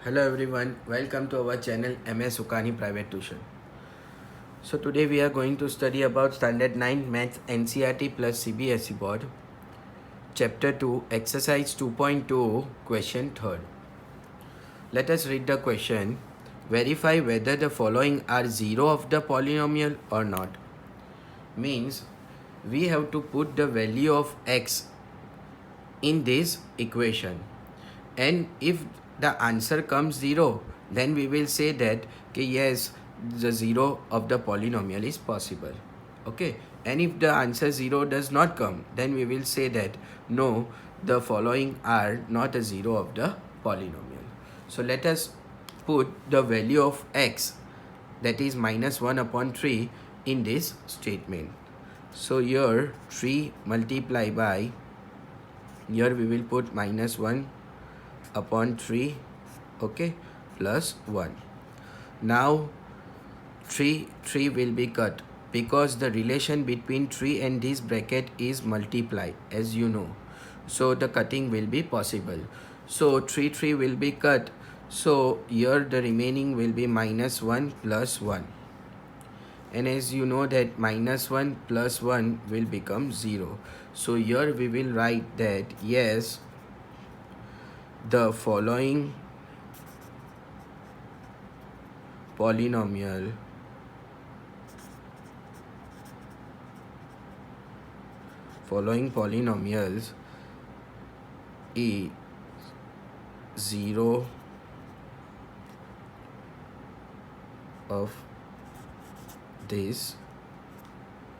Hello everyone, welcome to our channel MS Sukani Private Tuition. So today we are going to study about Standard 9 Maths NCERT plus CBSE Board, Chapter 2, Exercise 2.2, Question 3rd. Let us read the question. Verify whether the following are 0 of the polynomial or not. Means we have to put the value of x in this equation, and if the answer comes 0, then we will say that yes, the 0 of the polynomial is possible. Okay, and if the answer 0 does not come, then we will say that no, the following are not a 0 of the polynomial. So let us put the value of x, that is minus 1 upon 3, in this statement. So here 3 multiplied by, here we will put minus 1 upon 3, okay, plus 1. Now 3 will be cut because the relation between 3 and this bracket is multiply, as you know. So the cutting will be possible. So 3 will be cut. So here the remaining will be minus 1 plus 1. And as you know that minus 1 plus 1 will become 0. So here we will write that yes, the following polynomials is 0 of this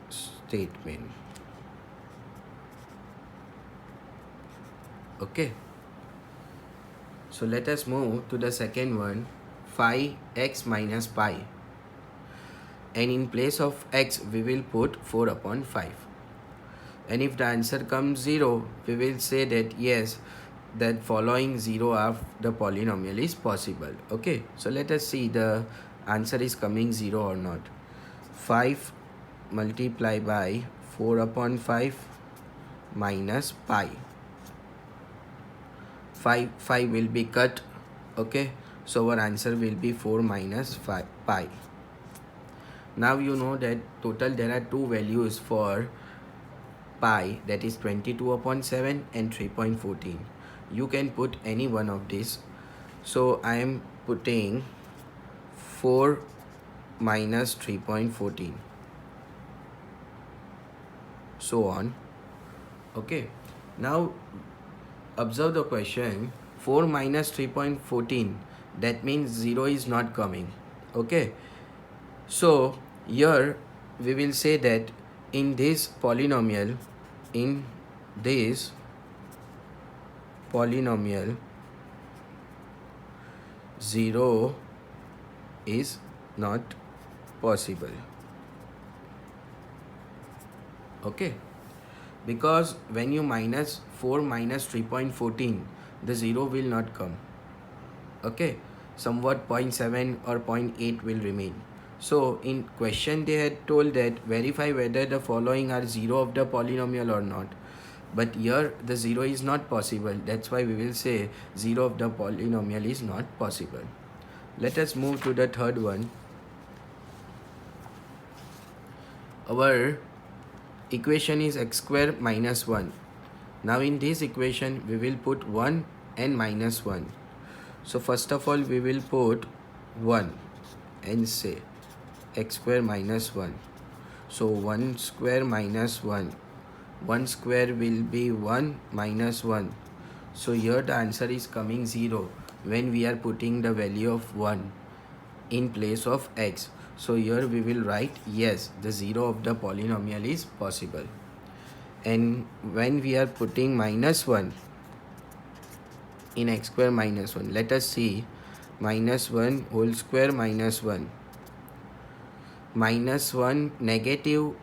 statement. Okay, so let us move to the second one, phi x minus pi, and in place of x we will put 4 upon 5. And if the answer comes 0, we will say that yes, that following 0 of the polynomial is possible. Okay, so let us see the answer is coming 0 or not. 5 multiplied by 4 upon 5 minus pi. 5 will be cut. Okay, so our answer will be 4 minus 5 pi. Now you know that total there are two values for pi, that is 22 upon 7 and 3.14. You can put any one of these. So I am putting 4 minus 3.14, so on. Okay, now observe the question. 4 minus 3.14, that means 0 is not coming. Okay, so here we will say that in this polynomial 0 is not possible. Okay, because when you minus 4 minus 3.14, the 0 will not come. Okay, somewhat 0.7 or 0.8 will remain. So in question they had told that verify whether the following are 0 of the polynomial or not. But here the 0 is not possible. That's why we will say 0 of the polynomial is not possible. Let us move to the third one. Our equation is x square minus 1. Now in this equation we will put 1 and minus 1. So first of all we will put 1 and say x square minus 1. So 1 square minus 1. 1 square will be 1 minus 1. So here the answer is coming 0 when we are putting the value of 1 in place of x. So here we will write yes, the 0 of the polynomial is possible. And when we are putting minus 1 in x square minus 1, let us see minus 1 whole square minus 1. Minus 1 negative.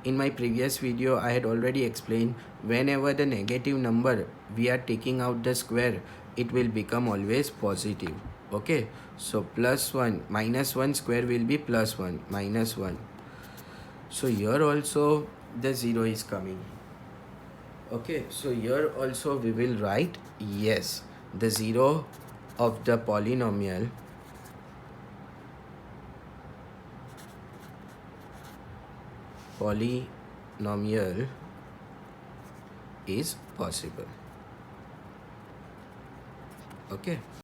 In my previous video I had already explained, whenever the negative number we are taking out the square, it will become always positive. Okay, so plus 1 minus 1 square will be plus 1 minus 1. So here also the 0 is coming. Okay, so here also we will write yes, the 0 of the polynomial is possible. Okay.